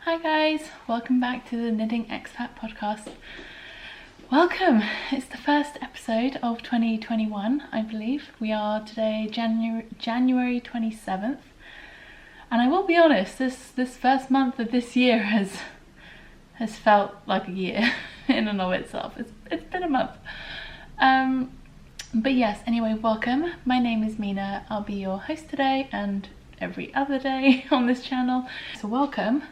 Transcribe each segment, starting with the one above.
Hi guys, welcome back to the Knitting Expat Podcast. Welcome! It's the first episode of 2021, I believe. We are today January 27th. And I will be honest, this first month of this year has felt like a year in and of itself. It's been a month. But yes, anyway, welcome. My name is Mina. I'll be your host today and every other day on this channel. So welcome.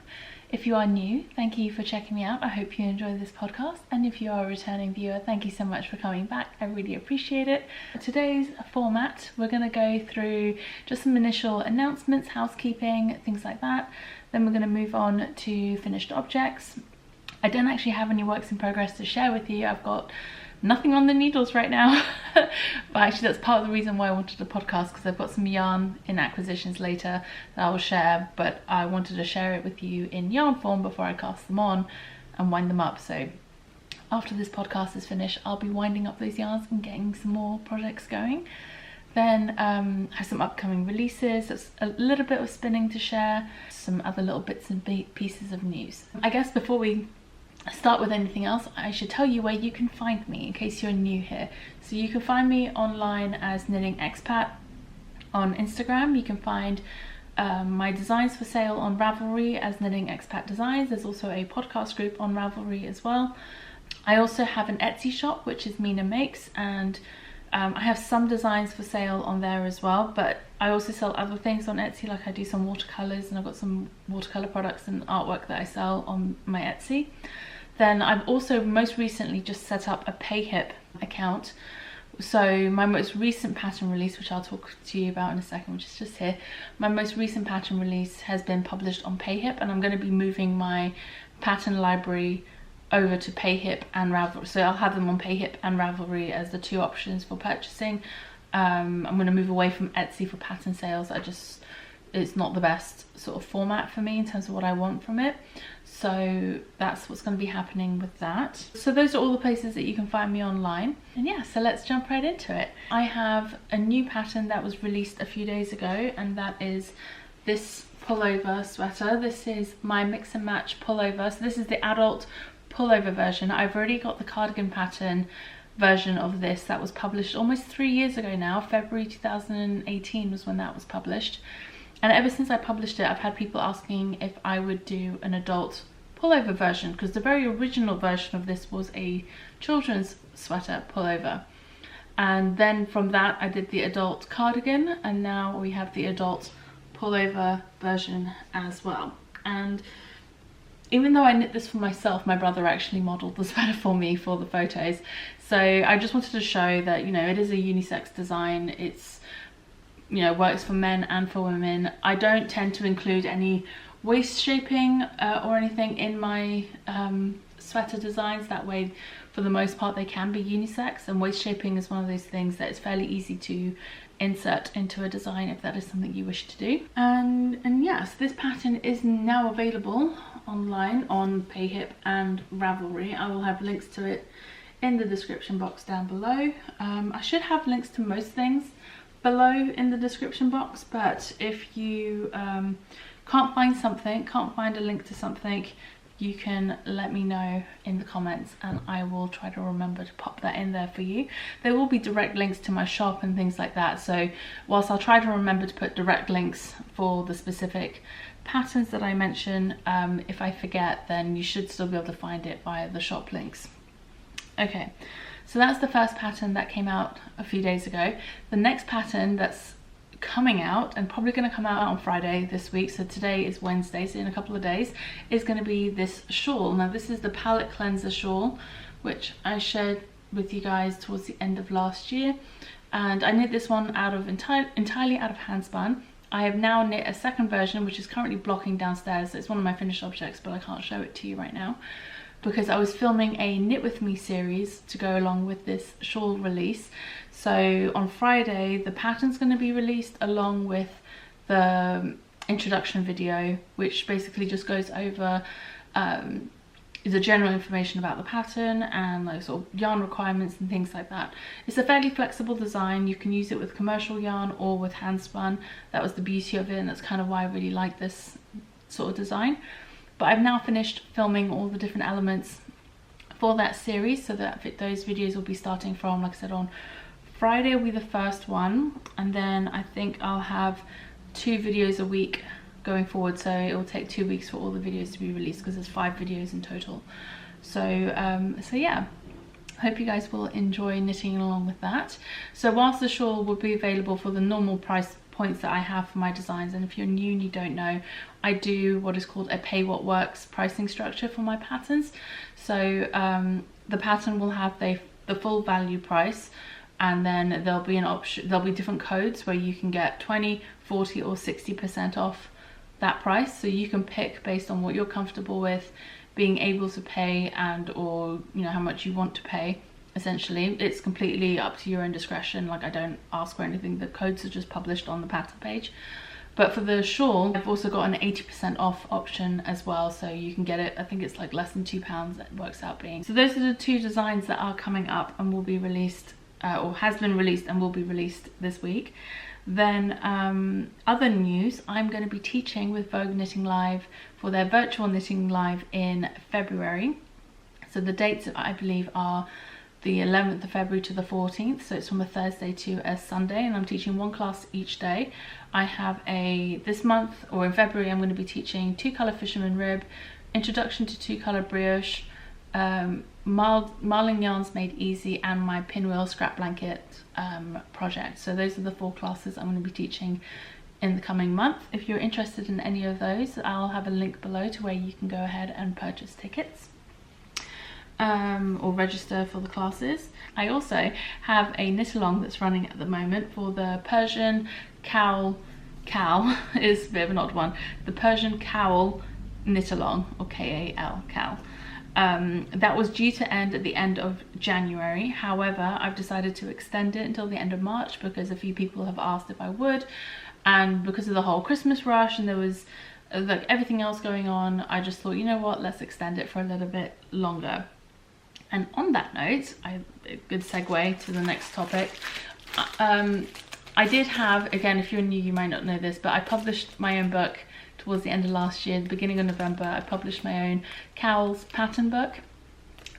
If you are new, thank you for checking me out. I hope you enjoy this podcast. And if you are a returning viewer, thank you so much for coming back. I really appreciate it. Today's format, we're going to go through just some initial announcements, housekeeping, things like that. Then we're going to move on to finished objects. I don't actually have any works in progress to share with you. I've got nothing on the needles right now. But actually that's part of the reason why I wanted a podcast, because I've got some yarn in acquisitions later that I will share, but I wanted to share it with you in yarn form before I cast them on and wind them up. So after this podcast is finished, I'll be winding up those yarns and getting some more projects going. Then have some upcoming releases, there's a little bit of spinning to share, some other little bits and pieces of news. I guess before we start with anything else, I should tell you where you can find me in case you're new here. So you can find me online as Knitting Expat on Instagram. You can find my designs for sale on Ravelry as Knitting Expat Designs. There's also a podcast group on Ravelry as well. I also have an Etsy shop, which is Mina Makes, and I have some designs for sale on there as well, but I also sell other things on Etsy, like I do some watercolors, and I've got some watercolor products and artwork that I sell on my Etsy. Then I've also most recently just set up a PayHip account. So my most recent pattern release, which I'll talk to you about in a second, which is just here, my most recent pattern release has been published on PayHip, and I'm going to be moving my pattern library over to PayHip and Ravelry. So I'll have them on PayHip and Ravelry as the two options for purchasing. I'm going to move away from Etsy for pattern sales. It's not the best sort of format for me in terms of what I want from it. So that's what's going to be happening with that. So those are all the places that you can find me online. And yeah, so let's jump right into it. I have a new pattern that was released a few days ago, and that is this pullover sweater. This is my mix and match pullover. So this is the adult pullover version. I've already got the cardigan pattern version of this that was published almost 3 years ago now. February 2018 was when that was published. And ever since I published it, I've had people asking if I would do an adult pullover version, because the very original version of this was a children's sweater pullover. And then from that I did the adult cardigan, and now we have the adult pullover version as well. And even though I knit this for myself, my brother actually modelled the sweater for me for the photos. So I just wanted to show that, you know, it is a unisex design. It's, you know, works for men and for women. I don't tend to include any waist shaping or anything in my sweater designs. That way, for the most part, they can be unisex, and waist shaping is one of those things that it's fairly easy to insert into a design if that is something you wish to do. And yes, this pattern is now available online on PayHip and Ravelry. I will have links to it in the description box down below. I should have links to most things below in the description box, but if you can't find a link to something, you can let me know in the comments and I will try to remember to pop that in there for you. There will be direct links to my shop and things like that, so whilst I'll try to remember to put direct links for the specific patterns that I mention, if I forget, then you should still be able to find it via the shop links. Okay, so that's the first pattern that came out a few days ago. The next pattern that's coming out, and probably going to come out on Friday this week, so today is Wednesday, so in a couple of days, is going to be this shawl. Now this is the palette cleanser shawl, which I shared with you guys towards the end of last year, and I knit this one out of entirely out of handspun. I have now knit a second version, which is currently blocking downstairs. So it's one of my finished objects, but I can't show it to you right now because I was filming a Knit With Me series to go along with this shawl release. So on Friday, the pattern's going to be released along with the introduction video, which basically just goes over the general information about the pattern and like sort of yarn requirements and things like that. It's a fairly flexible design. You can use it with commercial yarn or with hand spun. That was the beauty of it, and that's kind of why I really like this sort of design. But I've now finished filming all the different elements for that series, so that those videos will be starting from, like I said, on Friday will be the first one, and then I think I'll have 2 videos a week going forward, so it will take 2 weeks for all the videos to be released, because there's 5 videos in total. So yeah, hope you guys will enjoy knitting along with that. So whilst the shawl will be available for the normal price points that I have for my designs, and if you're new and you don't know, I do what is called a pay what works pricing structure for my patterns. So the pattern will have the full value price, and then there'll be an option, there'll be different codes where you can get 20, 40 or 60% off that price. So you can pick based on what you're comfortable with being able to pay, and or you know how much you want to pay. Essentially it's completely up to your own discretion. Like, I don't ask for anything, the codes are just published on the pattern page. But for the shawl, I've also got an 80% off option as well, so you can get it, I think it's like less than £2 that works out being. So those are the 2 designs that are coming up and will be released, or has been released and will be released this week. Then other news, I'm going to be teaching with Vogue Knitting Live for their virtual knitting live in February. So the dates I believe are the 11th of February to the 14th, so it's from a Thursday to a Sunday, and I'm teaching 1 class each day. I have this month, or in February, I'm going to be teaching 2-color fisherman rib, introduction to 2-color brioche, marling yarns made easy, and my pinwheel scrap blanket project. So those are the 4 classes I'm going to be teaching in the coming month. If you're interested in any of those, I'll have a link below to where you can go ahead and purchase tickets or register for the classes. I also have a knit along that's running at the moment for the Persian cowl is a bit of an odd one, the Persian cowl knit along, or K-A-L, cowl. That was due to end at the end of January. However, I've decided to extend it until the end of March because a few people have asked if I would, and because of the whole Christmas rush and there was like everything else going on, I just thought, you know what, let's extend it for a little bit longer. And on that note, a good segue to the next topic. I did have, again, if you're new you might not know this, but I published my own book towards the end of last year, the beginning of November. I published my own Cowls pattern book,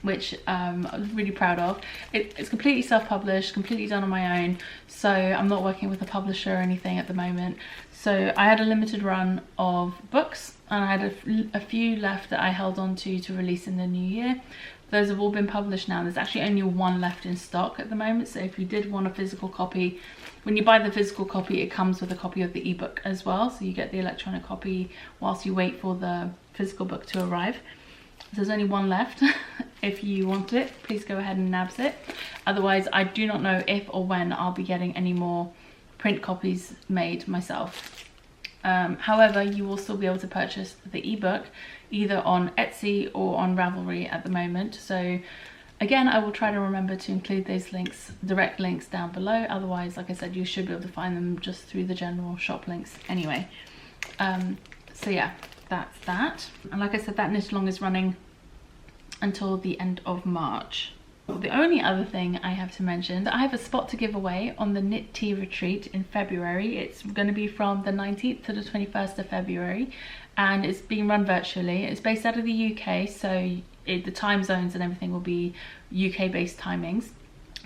which I was really proud of. It's completely self-published, completely done on my own, so I'm not working with a publisher or anything at the moment. So I had a limited run of books, and I had a few left that I held on to release in the new year. Those have all been published now. There's actually only 1 left in stock at the moment, so if you did want a physical copy, when you buy the physical copy, it comes with a copy of the ebook as well, so you get the electronic copy whilst you wait for the physical book to arrive. There's only 1 left. If you want it, please go ahead and nabs it. Otherwise, I do not know if or when I'll be getting any more print copies made myself. However, you will still be able to purchase the ebook either on Etsy or on Ravelry at the moment. So again, I will try to remember to include those links, direct links down below. Otherwise, like I said, you should be able to find them just through the general shop links anyway. So yeah, that's that. And like I said, that knit along is running until the end of March. The only other thing I have to mention, that I have a spot to give away on the Knit Tea Retreat in February. It's going to be from the 19th to the 21st of February, and it's being run virtually. It's based out of the UK, so the time zones and everything will be UK based timings,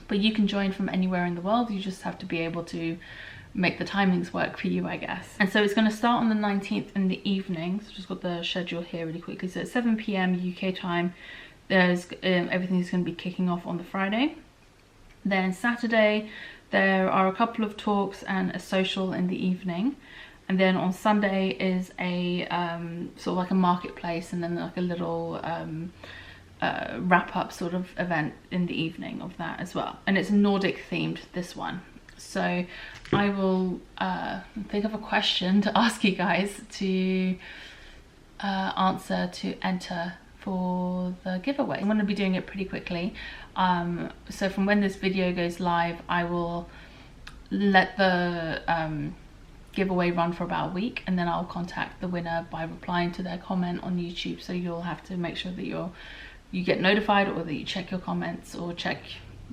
but you can join from anywhere in the world. You just have to be able to make the timings work for you, I guess. And so it's going to start on the 19th in the evening. So just got the schedule here really quickly. So at 7 PM UK time, there's everything's going to be kicking off on the Friday. Then Saturday there are a couple of talks and a social in the evening, and then on Sunday is a sort of like a marketplace, and then like a little wrap-up sort of event in the evening of that as well. And it's Nordic themed, this one. So I will think of a question to ask you guys to answer to enter for the giveaway. I'm going to be doing it pretty quickly. So from when this video goes live, I will let the giveaway run for about a week, and then I'll contact the winner by replying to their comment on YouTube. So you'll have to make sure that you get notified, or that you check your comments or check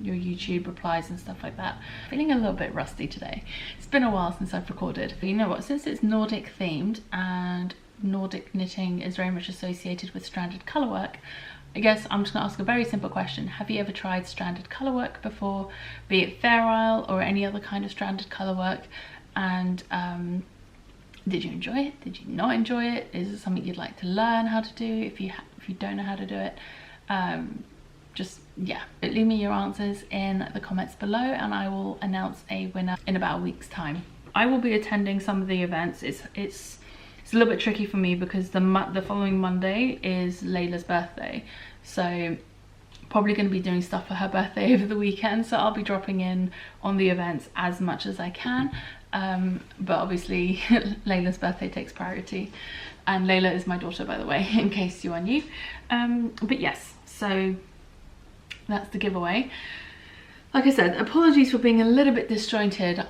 your YouTube replies and stuff like that. Feeling a little bit rusty today. It's been a while since I've recorded. But you know what, since it's Nordic themed and Nordic knitting is very much associated with stranded colourwork, I guess I'm just going to ask a very simple question. Have you ever tried stranded colourwork before, be it Fair Isle or any other kind of stranded colourwork? And did you enjoy it? Did you not enjoy it? Is it something you'd like to learn how to do if you don't know how to do it? Just, yeah, leave me your answers in the comments below and I will announce a winner in about a week's time. I will be attending some of the events. It's a little bit tricky for me because the following Monday is Layla's birthday, so probably going to be doing stuff for her birthday over the weekend, so I'll be dropping in on the events as much as I can, but obviously Layla's birthday takes priority, and Layla is my daughter, by the way, in case you are new. But yes, so that's the giveaway. Like I said, apologies for being a little bit disjointed.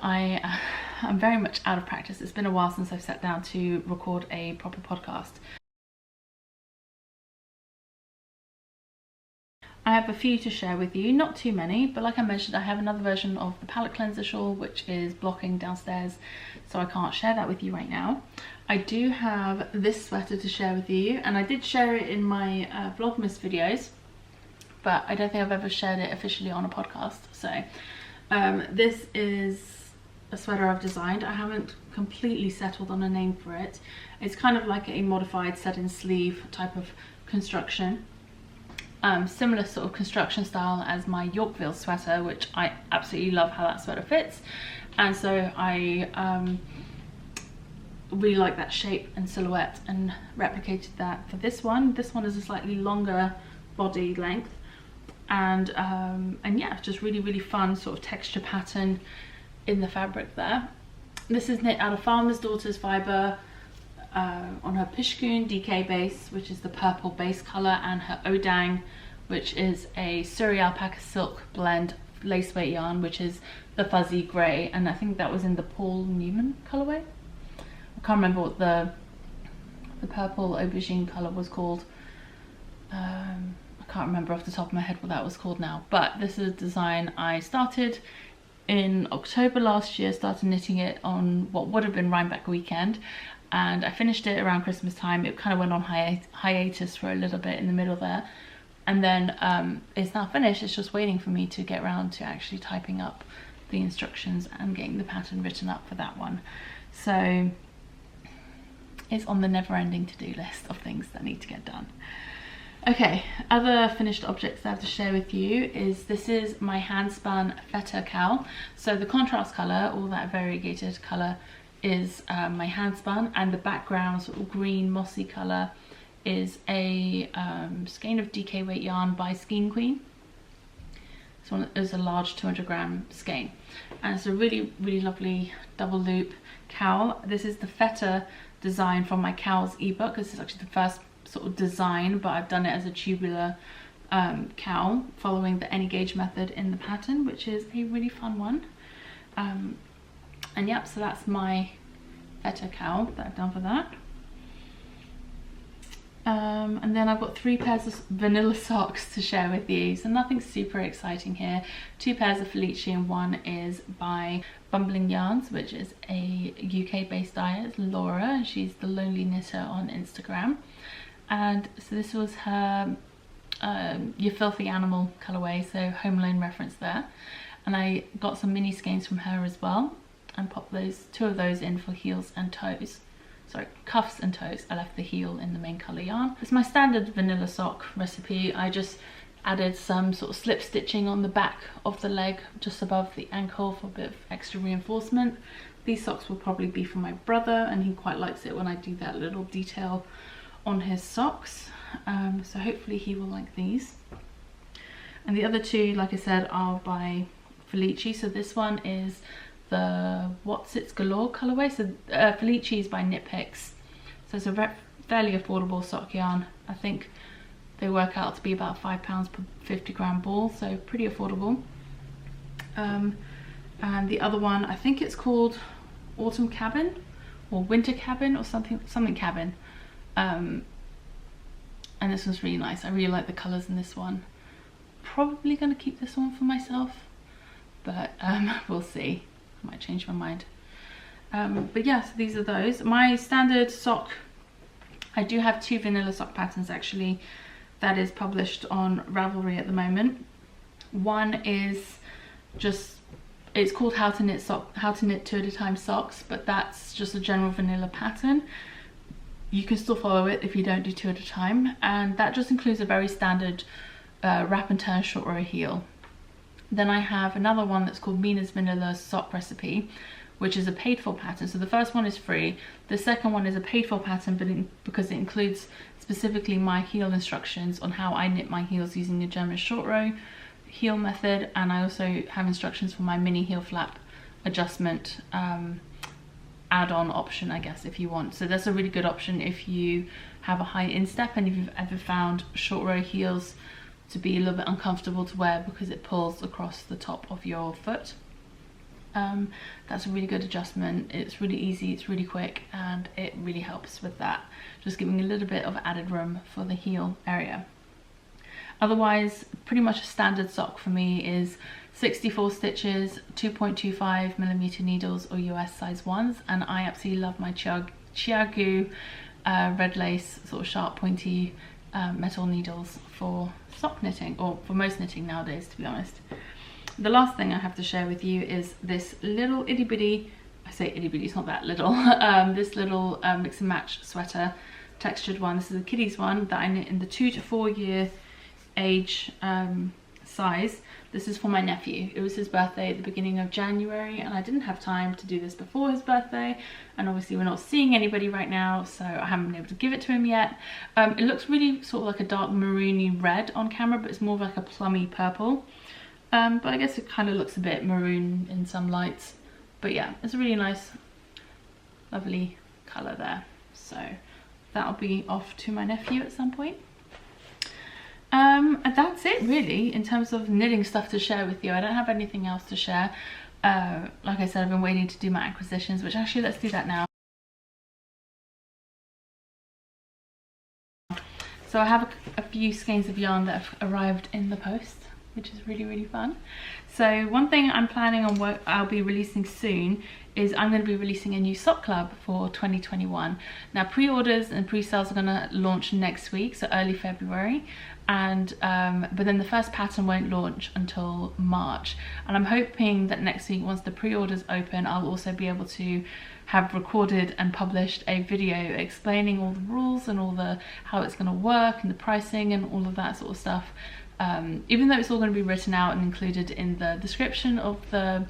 I'm very much out of practice. It's been a while since I've sat down to record a proper podcast. I have a few to share with you, not too many, but like I mentioned, I have another version of the palette cleanser shawl which is blocking downstairs, so I can't share that with you right now. I do have this sweater to share with you, and I did share it in my Vlogmas videos, but I don't think I've ever shared it officially on a podcast. So this is a sweater I've designed. I haven't completely settled on a name for it. It's kind of like a modified set-in sleeve type of construction. Similar sort of construction style as my Yorkville sweater, which I absolutely love how that sweater fits. And so I really like that shape and silhouette and replicated that for this one. This one is a slightly longer body length, and yeah, just really fun sort of texture pattern in the fabric there. This is knit out of Farmer's Daughter's fibre on her Pishkun DK base, which is the purple base colour, and her Odang, which is a Surrey alpaca silk blend lace weight yarn, which is the fuzzy grey, and I think that was in the Paul Newman colourway. I can't remember what the purple aubergine colour was called. I can't remember off the top of my head what that was called now, but this is a design I started in October last year, started knitting it on what would have been Rhinebeck weekend, and I finished it around Christmas time. It kind of went on hiatus for a little bit in the middle there, and then it's now finished. It's just waiting for me to get around to actually typing up the instructions and getting the pattern written up for that one. So it's on the never-ending to-do list of things that need to get done. Okay, other finished objects that I have to share with you is this is my hand spun feta cowl. So the contrast colour, all that variegated colour, is my hand spun, and the background sort of green mossy colour is a skein of DK weight yarn by Skein Queen. This one is a large 200-gram skein, and it's a really lovely double loop cowl. This is the feta design from my Cowls ebook. This is actually the first sort of design, but I've done it as a tubular cowl following the any gauge method in the pattern, which is a really fun one. And yep, so that's my feta cowl that I've done for that. And then I've got 3 pairs of vanilla socks to share with you, so nothing super exciting here. 2 pairs of Felici, and one is by Bumbling Yarns, which is a UK based dyer. It's Laura, and she's the Lonely Knitter on Instagram. And so this was her Your Filthy Animal colourway, so Home Alone reference there. And I got some mini skeins from her as well, and popped those 2 of those in for heels and toes. Sorry, cuffs and toes. I left the heel in the main colour yarn. It's my standard vanilla sock recipe. I just added some sort of slip stitching on the back of the leg just above the ankle for a bit of extra reinforcement. These socks will probably be for my brother, and he quite likes it when I do that little detail on his socks, so hopefully he will like these. And the other 2, like I said, are by Felici. So this one is the What's It's Galore colourway. So Felici is by Knit Picks, so it's a fairly affordable sock yarn. I think they work out to be about £5 per 50-gram ball, so pretty affordable. And the other one, I think it's called Autumn Cabin or Winter Cabin or something cabin. And this one's really nice. I really like the colours in this one. Probably going to keep this one for myself, but we'll see. I might change my mind. But yeah, so these are those. My standard sock I do have 2 vanilla sock patterns actually that is published on Ravelry at the moment. One is just, it's called How to Knit 2 at a Time socks, but that's just a general vanilla pattern. You can still follow it if you don't do 2 at a time, and that just includes a very standard wrap and turn short row heel. Then I have another one that's called Mina's Vanilla Sock Recipe, which is a paid for pattern. So the first one is free. The second one is a paid for pattern, but because it includes specifically my heel instructions on how I knit my heels using the German short row heel method, and I also have instructions for my mini heel flap adjustment add-on option, I guess, if you want. So that's a really good option if you have a high instep and if you've ever found short row heels to be a little bit uncomfortable to wear because it pulls across the top of your foot. That's a really good adjustment. It's really easy, it's really quick, and it really helps with that, just giving a little bit of added room for the heel area. Otherwise, pretty much a standard sock for me is 64 stitches, 2.25mm needles or US size 1s, and I absolutely love my Chiagu red lace sort of sharp pointy metal needles for sock knitting, or for most knitting nowadays, to be honest. The last thing I have to share with you is this little itty bitty, I say itty bitty, it's not that little, this little mix and match sweater, textured one. This is a kiddies one that I knit in the 2 to 4 year age size. This is for my nephew. It was his birthday at the beginning of January, and I didn't have time to do this before his birthday, and obviously we're not seeing anybody right now, so I haven't been able to give it to him yet. It looks really sort of like a dark maroony red on camera, but it's more like a plummy purple. But I guess it kind of looks a bit maroon in some lights. But yeah, it's a really nice, lovely colour there. So that'll be off to my nephew at some point. And that's it really in terms of knitting stuff to share with you. I don't have anything else to share. Like I said, I've been waiting to do my acquisitions, which actually let's do that now. So I have a few skeins of yarn that have arrived in the post, which is really fun. So one thing I'm planning on what I'll be releasing soon is I'm going to be releasing a new sock club for 2021. Now pre-orders and pre-sales are going to launch next week, so early February, and but then the first pattern won't launch until March, and I'm hoping that next week, once the pre-orders open, I'll also be able to have recorded and published a video explaining all the rules and all the how it's going to work and the pricing and all of that sort of stuff. Even though it's all going to be written out and included in the description of the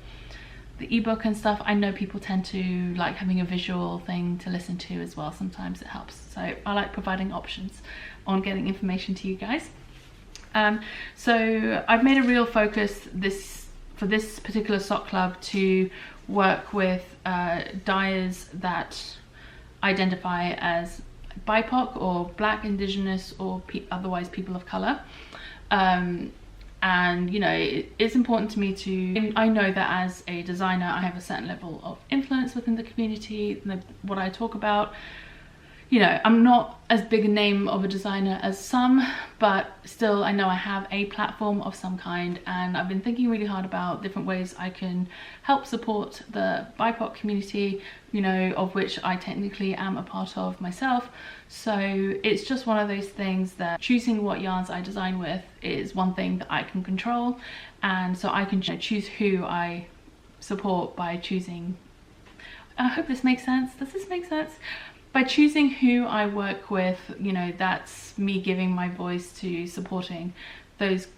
ebook and stuff, I know people tend to like having a visual thing to listen to as well. Sometimes it helps, so I like providing options on getting information to you guys. So I've made a real focus for this particular sock club to work with dyers that identify as BIPOC or Black, Indigenous, or otherwise people of colour. And you know, it's important to me to, I know that as a designer I have a certain level of influence within the community, what I talk about. You know, I'm not as big a name of a designer as some, but still I know I have a platform of some kind, and I've been thinking really hard about different ways I can help support the BIPOC community, you know, of which I technically am a part of myself. So it's just one of those things that choosing what yarns I design with is one thing that I can control, and so I can choose who I support by choosing, I hope this makes sense. Does this make sense? By choosing who I work with, you know, that's me giving my voice to supporting those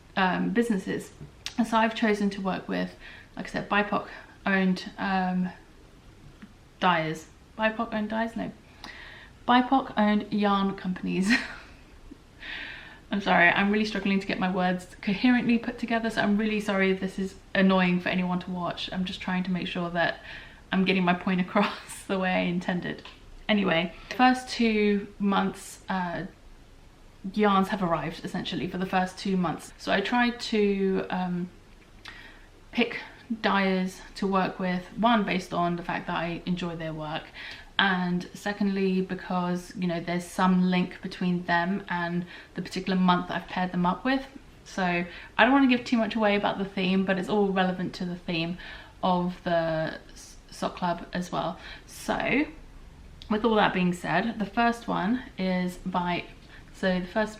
businesses. And so I've chosen to work with, like I said, BIPOC owned dyers. BIPOC owned dyers? No. BIPOC owned yarn companies. I'm sorry, I'm really struggling to get my words coherently put together, so I'm really sorry if this is annoying for anyone to watch. I'm just trying to make sure that I'm getting my point across the way I intended. Anyway, the first 2 months yarns have arrived essentially for the first 2 months. So I tried to pick dyers to work with, one based on the fact that I enjoy their work, and secondly because, you know, there's some link between them and the particular month I've paired them up with. So I don't want to give too much away about the theme, but it's all relevant to the theme of the sock club as well. So with all that being said, the first one is by, so the first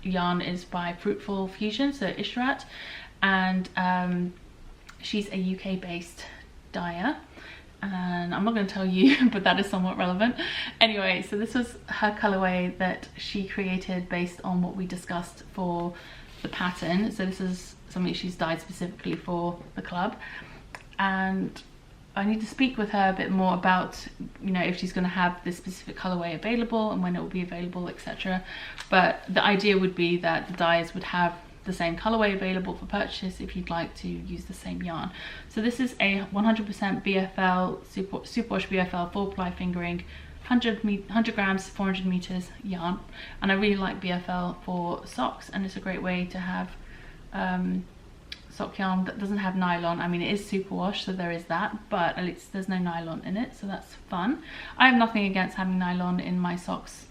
yarn is by Fruitful Fusion, so Ishrat, and she's a UK based dyer, and I'm not going to tell you, but that is somewhat relevant. Anyway, so this was her colorway that she created based on what we discussed for the pattern. So this is something she's dyed specifically for the club, and I need to speak with her a bit more about, you know, if she's going to have this specific colorway available and when it will be available, etc. But the idea would be that the dyers would have the same colorway available for purchase if you'd like to use the same yarn. So this is a 100% BFL, superwash BFL 4-ply fingering, 100 grams, 400 meters yarn. And I really like BFL for socks, and it's a great way to have sock yarn that doesn't have nylon. I mean, it is superwash, so there is that, but at least there's no nylon in it, so that's fun. I have nothing against having nylon in my socks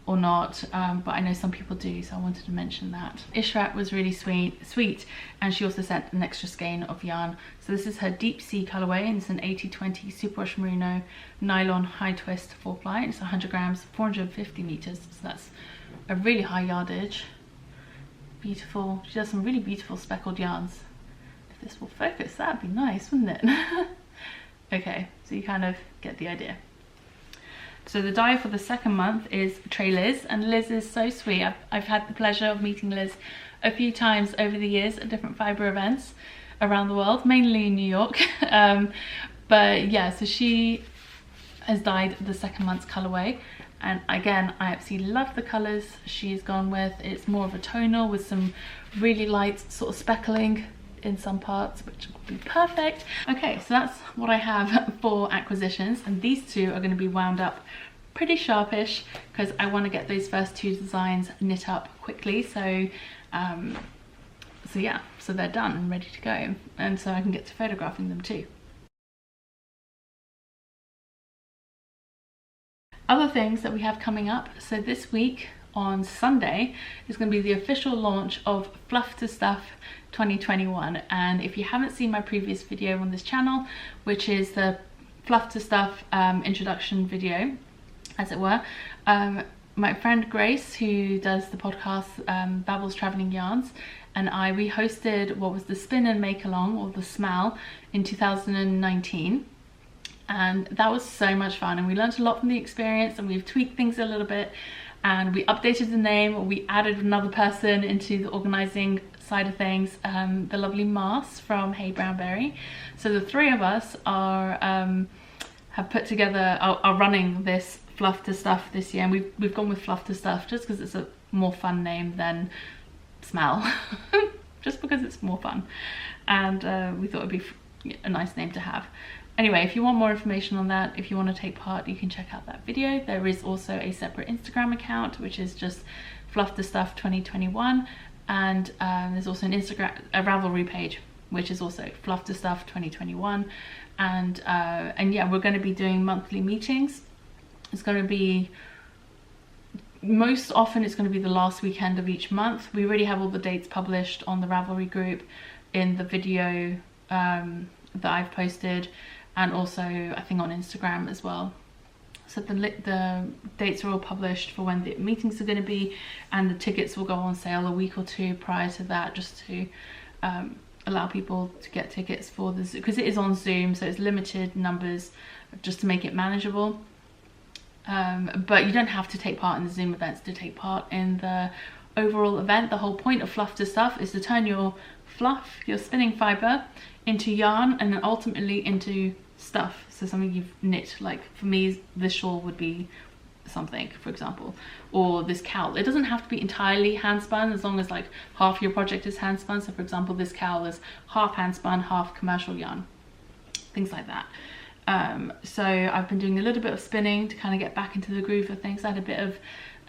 or not, but I know some people do, so I wanted to mention that. Ishrat was really sweet, and she also sent an extra skein of yarn. So this is her Deep Sea colorway, and it's an 80/20 superwash merino nylon high twist 4-ply. It's 100 grams, 450 meters, so that's a really high yardage. Beautiful. She does some really beautiful speckled yarns. If this will focus, that'd be nice, wouldn't it? Okay, so you kind of get the idea. So the dye for the second month is Trey Liz, and Liz is so sweet. I've had the pleasure of meeting Liz a few times over the years at different fibre events around the world, mainly in New York. But yeah, so she has dyed the second month's colourway, and again, I absolutely love the colours she's gone with. It's more of a tonal with some really light sort of speckling in some parts, which will be perfect. Okay, so that's what I have for acquisitions, and these two are going to be wound up pretty sharpish because I want to get those first two designs knit up quickly. So yeah, so they're done and ready to go, and so I can get to photographing them too. Other things that we have coming up, so this week on Sunday is going to be the official launch of Fluff To Stuff 2021, and if you haven't seen my previous video on this channel, which is the Fluff To Stuff introduction video, as it were, my friend Grace, who does the podcast Babel's Travelling Yarns, and we hosted what was the Spin and Make Along, or the SMAL, in 2019. And that was so much fun, and we learned a lot from the experience, and we've tweaked things a little bit, and we updated the name, we added another person into the organising side of things, the lovely Mars from Hey Brownberry. So the three of us are have put together, are running this Fluff To Stuff this year, and we've gone with Fluff To Stuff just because it's a more fun name than Smell, just because it's more fun, and we thought it'd be a nice name to have. Anyway, if you want more information on that, if you want to take part, you can check out that video. There is also a separate Instagram account, which is just Fluff To Stuff 2021, and there's also an Instagram, a Ravelry page, which is also Fluff To Stuff 2021, and yeah, we're going to be doing monthly meetings. It's going to be, most often it's going to be the last weekend of each month. We already have all the dates published on the Ravelry group in the video that I've posted, and also I think on Instagram as well. So the dates are all published for when the meetings are going to be, and the tickets will go on sale a week or two prior to that, just to allow people to get tickets for this, because it is on Zoom, so it's limited numbers, just to make it manageable. But you don't have to take part in the Zoom events to take part in the overall event. The whole point of Fluff To Stuff is to turn your fluff, your spinning fibre, into yarn, and then ultimately into stuff. So something you've knit, like for me this shawl would be something, for example, or this cowl. It doesn't have to be entirely hand spun, as long as like half your project is hand spun. So for example, this cowl is half hand spun, half commercial yarn, things like that. So I've been doing a little bit of spinning to kind of get back into the groove of things. I had a bit of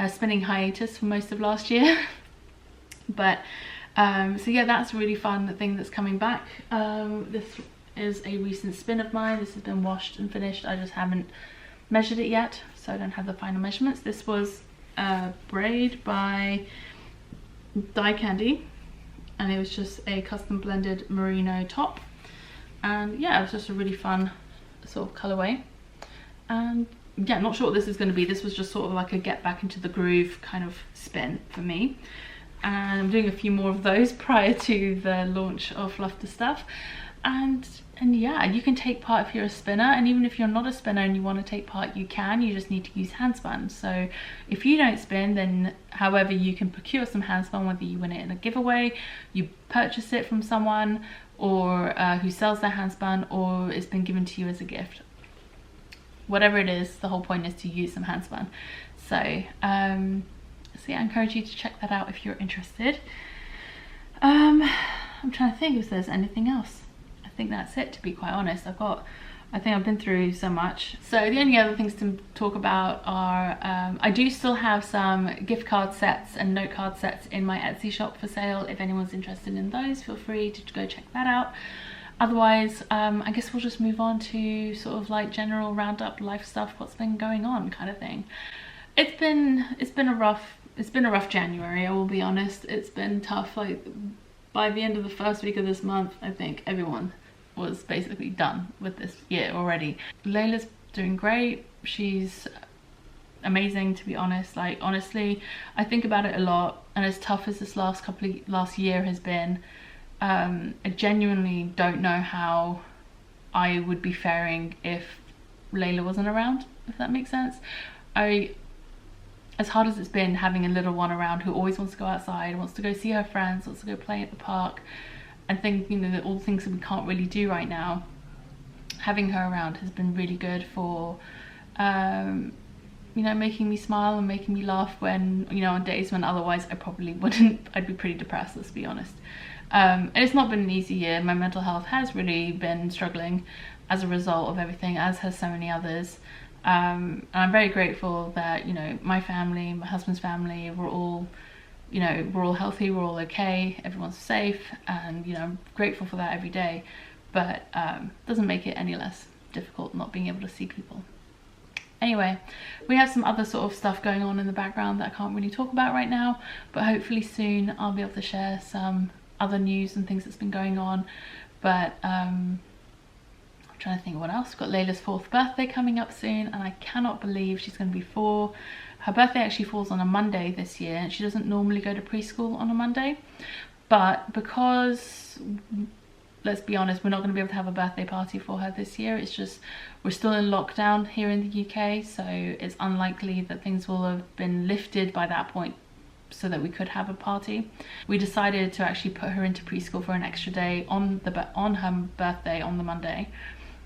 a spinning hiatus for most of last year, but so yeah, that's a really fun thing that's coming back. This is a recent spin of mine. This has been washed and finished. I just haven't measured it yet, so I don't have the final measurements. This was a braid by Dye Candy, and it was just a custom blended merino top, and yeah, it was just a really fun sort of colorway. And yeah, not sure what this is going to be. This was just sort of like a get back into the groove kind of spin for me. And I'm doing a few more of those prior to the launch of Fluff To Stuff. And yeah, you can take part if you're a spinner, and even if you're not a spinner and you want to take part, you can. You just need to use handspun. So if you don't spin, then however you can procure some handspun, whether you win it in a giveaway, you purchase it from someone or who sells their handspun, or it's been given to you as a gift. Whatever it is, the whole point is to use some handspun. So yeah, I encourage you to check that out if you're interested. I'm trying to think if there's anything else. I think that's it, to be quite honest. I think I've been through so much. So the only other things to talk about are, I do still have some gift card sets and note card sets in my Etsy shop for sale. If anyone's interested in those, feel free to go check that out. Otherwise, I guess we'll just move on to sort of like general roundup life stuff, what's been going on kind of thing. It's been a rough January, I will be honest. It's been tough. Like by the end of the first week of this month, I think everyone was basically done with this year already. Layla's doing great. She's amazing, to be honest. Like honestly, I think about it a lot, and as tough as this last year has been, I genuinely don't know how I would be faring if Layla wasn't around, if that makes sense. As hard as it's been having a little one around who always wants to go outside, wants to go see her friends, wants to go play at the park, and think, you know, that all the things that we can't really do right now, having her around has been really good for, you know, making me smile and making me laugh when, you know, on days when otherwise I probably wouldn't. I'd be pretty depressed, let's be honest. And it's not been an easy year. My mental health has really been struggling as a result of everything, as has so many others. And I'm very grateful that, you know, my family, my husband's family, we're all healthy, we're all okay, everyone's safe, and, you know, I'm grateful for that every day. But doesn't make it any less difficult not being able to see people. Anyway, we have some other sort of stuff going on in the background that I can't really talk about right now, but hopefully soon I'll be able to share some other news and things that's been going on. But I'm trying to think what else. We've got Layla's 4th birthday coming up soon, and I cannot believe she's going to be 4. Her birthday actually falls on a Monday this year, and she doesn't normally go to preschool on a Monday. But because, let's be honest, we're not going to be able to have a birthday party for her this year. It's just, we're still in lockdown here in the UK, so it's unlikely that things will have been lifted by that point so that we could have a party. We decided to actually put her into preschool for an extra day on her birthday on the Monday,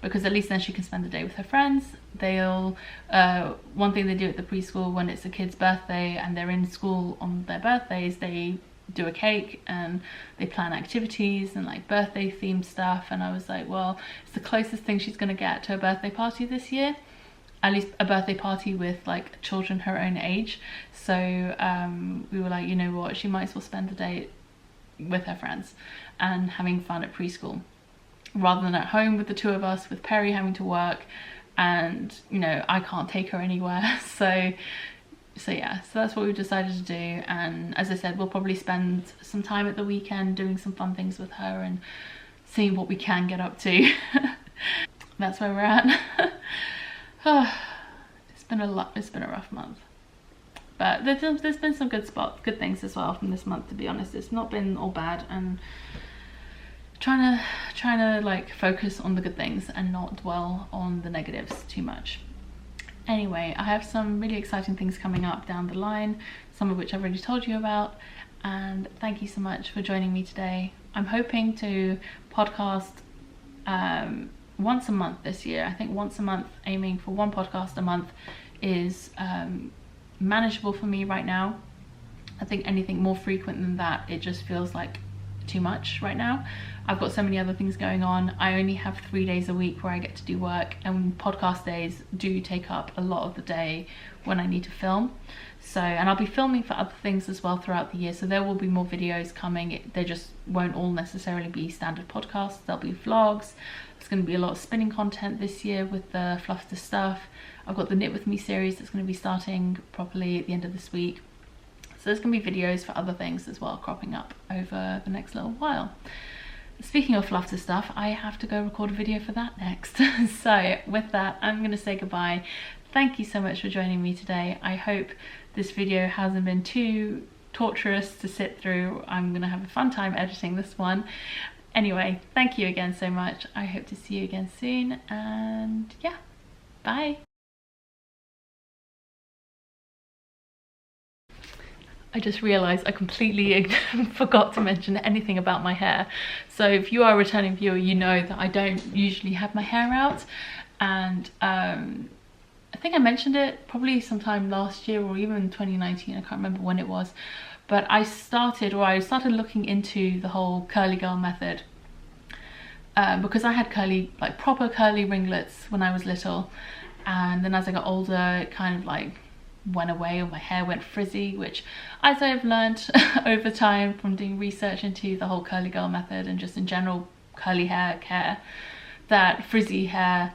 because at least then she can spend the day with her friends. They'll one thing they do at the preschool when it's a kid's birthday and they're in school on their birthdays, they do a cake and they plan activities and like birthday themed stuff. And I was like, well, it's the closest thing she's gonna get to a birthday party this year, at least a birthday party with like children her own age. So we were like, you know what, she might as well spend the day with her friends and having fun at preschool, rather than at home with the two of us, with Perry having to work, and, you know, I can't take her anywhere. So yeah, so that's what we've decided to do. And as I said, we'll probably spend some time at the weekend doing some fun things with her and seeing what we can get up to. That's where we're at. It's been a rough month, but there's been some good things as well from this month, to be honest. It's not been all bad, and trying to like focus on the good things and not dwell on the negatives too much. Anyway, I have some really exciting things coming up down the line, some of which I've already told you about, and thank you so much for joining me today. I'm hoping to podcast once a month this year. I think once a month, aiming for 1 podcast a month is manageable for me right now. I think anything more frequent than that, it just feels like too much right now. I've got so many other things going on. I only have 3 days a week where I get to do work, and podcast days do take up a lot of the day when I need to film. So, and I'll be filming for other things as well throughout the year, so there will be more videos coming. They just won't all necessarily be standard podcasts. There'll be vlogs. There's going to be a lot of spinning content this year with the Fluff To Stuff. I've got the Knit With Me series that's going to be starting properly at the end of this week. So there's going to be videos for other things as well cropping up over the next little while. Speaking of Fluff To Stuff, I have to go record a video for that next. So with that, I'm going to say goodbye. thank you so much for joining me today. I hope this video hasn't been too torturous to sit through. I'm gonna have a fun time editing this one. Anyway, thank you again so much. I hope to see you again soon, and yeah, bye. I just realised I completely forgot to mention anything about my hair. So if you are a returning viewer, you know that I don't usually have my hair out, and I think I mentioned it probably sometime last year or even 2019, I can't remember when it was, but I started looking into the whole curly girl method because I had curly, like proper curly ringlets when I was little, and then as I got older it kind of like went away, or my hair went frizzy, which, as I've learned over time from doing research into the whole curly girl method and just in general curly hair care, that frizzy hair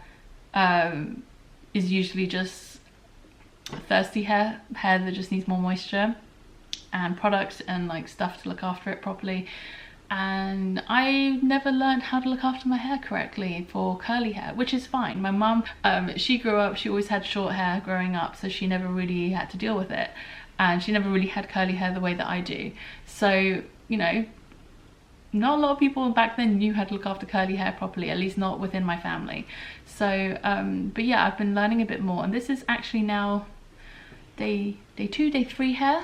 is usually just thirsty hair that just needs more moisture and products and like stuff to look after it properly. And I never learned how to look after my hair correctly for curly hair, which is fine. My mum, she grew up, she always had short hair growing up, so she never really had to deal with it, and she never really had curly hair the way that I do. So, you know, not a lot of people back then knew how to look after curly hair properly, at least not within my family. So but yeah, I've been learning a bit more, and this is actually now day 2, day 3 hair,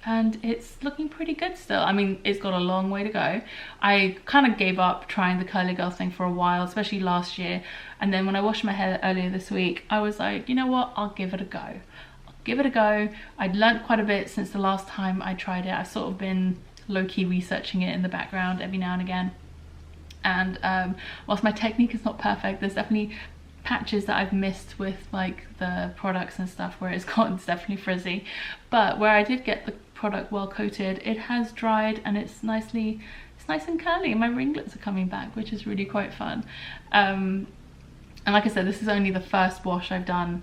and it's looking pretty good still. I mean, it's got a long way to go. I kind of gave up trying the curly girl thing for a while, especially last year, and then when I washed my hair earlier this week, I was like, you know what, I'll give it a go. I'd learnt quite a bit since the last time I tried it. I've sort of been low-key researching it in the background every now and again, and whilst my technique is not perfect, there's definitely patches that I've missed with like the products and stuff where it's definitely frizzy, but where I did get the product well coated, it has dried and it's nice and curly, and my ringlets are coming back, which is really quite fun. And like I said, this is only the first wash I've done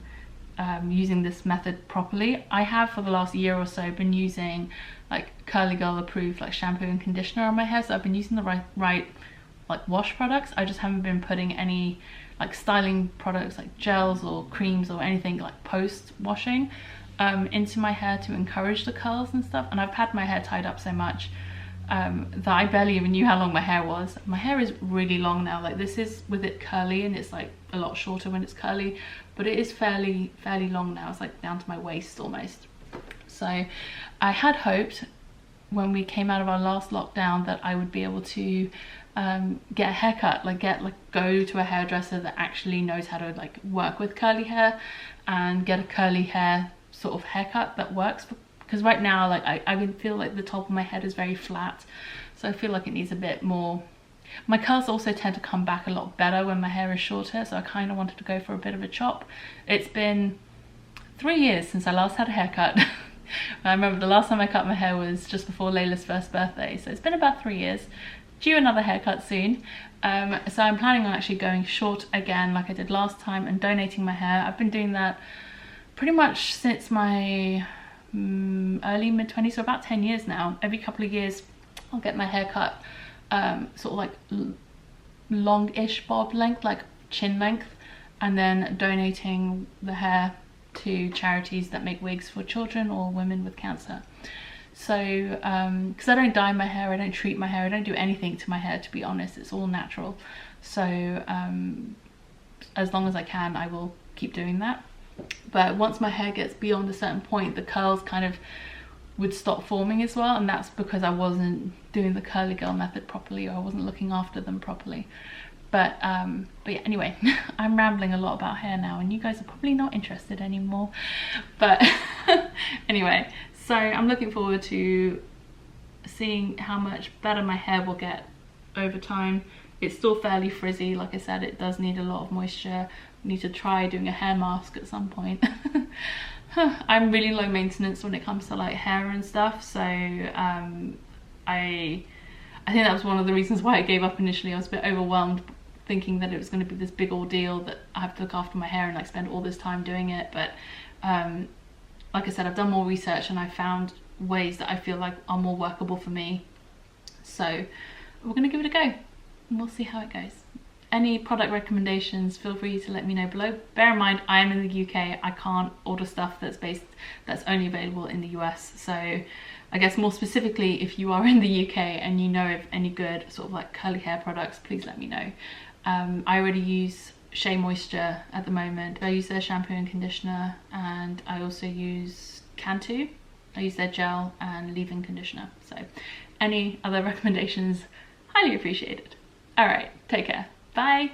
using this method properly. I have for the last year or so been using like Curly Girl approved like shampoo and conditioner on my hair, so I've been using the right like wash products. I just haven't been putting any like styling products like gels or creams or anything like post washing into my hair to encourage the curls and stuff. And I've had my hair tied up so much that I barely even knew how long my hair was. My hair is really long now. Like, this is with it curly, and it's like a lot shorter when it's curly, but it is fairly long now. It's like down to my waist almost. So I had hoped when we came out of our last lockdown that I would be able to get a haircut, go to a hairdresser that actually knows how to like work with curly hair and get a curly hair sort of haircut that works, because right now like I can feel like the top of my head is very flat, so I feel like it needs a bit more. My curls also tend to come back a lot better when my hair is shorter, so I kind of wanted to go for a bit of a chop. It's been 3 years since I last had a haircut. I remember the last time I cut my hair was just before Layla's first birthday, so it's been about 3 years. Due another haircut soon, so I'm planning on actually going short again like I did last time and donating my hair. I've been doing that pretty much since my early mid-20s, so about 10 years now. Every couple of years I'll get my hair cut sort of like long-ish bob length, like chin length, and then donating the hair to charities that make wigs for children or women with cancer. So because I don't dye my hair, I don't treat my hair, I don't do anything to my hair, to be honest. It's all natural, so as long as I can, I will keep doing that. But once my hair gets beyond a certain point, the curls kind of would stop forming as well, and that's because I wasn't doing the curly girl method properly, or I wasn't looking after them properly. But yeah, anyway, I'm rambling a lot about hair now, and you guys are probably not interested anymore. But anyway, so I'm looking forward to seeing how much better my hair will get over time. It's still fairly frizzy, like I said, it does need a lot of moisture. I need to try doing a hair mask at some point. I'm really low maintenance when it comes to like hair and stuff, so I think that was one of the reasons why I gave up initially. I was a bit overwhelmed thinking that it was going to be this big ordeal, that I have to look after my hair and like spend all this time doing it. But like I said, I've done more research and I found ways that I feel like are more workable for me. So we're going to give it a go and we'll see how it goes. any product recommendations, feel free to let me know below. Bear in mind, I am in the UK. I can't order stuff that's only available in the US. So I guess more specifically, if you are in the UK and you know of any good sort of like curly hair products, please let me know. I already use Shea Moisture at the moment. I use their shampoo and conditioner, and I also use Cantu. I use their gel and leave-in conditioner. So any other recommendations, highly appreciated. All right, take care. Bye.